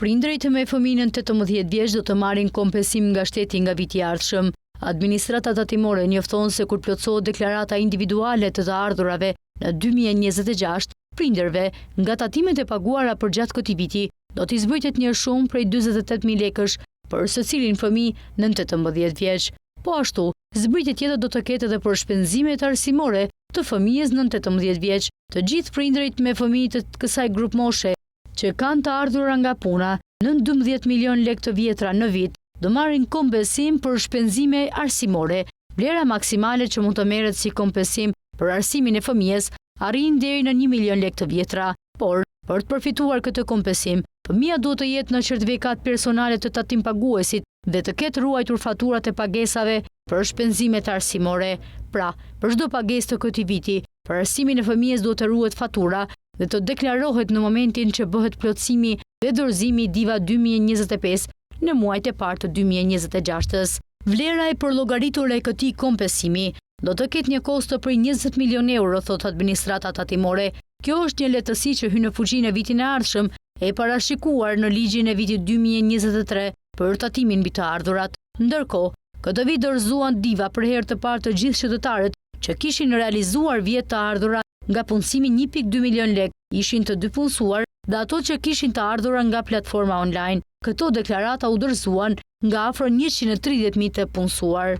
Prindërit me fëmijën 18 vjeç do të marrin kompensim nga shteti nga viti i ardhshëm. Administrata tatimore njofton se kur plotësohet deklarata individuale të të ardhurave në 2026, prindërve nga tatimet e paguara për gjatë këtij viti do t'i zbritet një shumë prej 48.000 lekësh për secilin fëmijë nën 18 vjeç. Po ashtu, zbritje tjetër do të ketë edhe për shpenzimet arsimore të fëmijës nën 18 vjeç. Të gjithë prindërit me fëmijë të kësaj grup moshe që kanë të ardhura nga puna nën 12 milion lekë të vjetra në vit, do marrin kompensim për shpenzime arsimore. Vlera maksimale që mund të merret si kompensim për arsimin e fëmijës arrin deri në 1 milion lekë të vjetra, por për të përfituar këtë kompensim, fëmia duhet të jetë në certifikat personale të tatim paguesit dhe të ketë ruajtur faturat e pagesave për shpenzimet arsimore. Pra, për çdo pagesë të këtij viti, për arsimin e fëmijës duhet të ruhet fatura dhe të deklarohet në momentin që bëhet plotësimi dhe dorëzimi i DIVA 2025 në muajt e parë të 2026-s. Vlera e përllogaritur e këtij kompensimi do të ketë një kosto për 20 milion euro, thot administrata tatimore. Kjo është një lehtësi që hyn në fuqinë në vitin e ardhshëm e parashikuar në ligjin e vitit 2023 për tatimin mbi të ardhurat. Ndërkohë, këtë vit dorëzuan DIVA për herë të parë të gjithë qytetarët që kishin realizuar vjet të ardhura nga punësimi 1.2 milion lekë, ishin të dy punësuar dhe ato që kishin të ardhura nga platforma online. Këto deklarata u dorëzuan nga afro 130.000 të punësuar.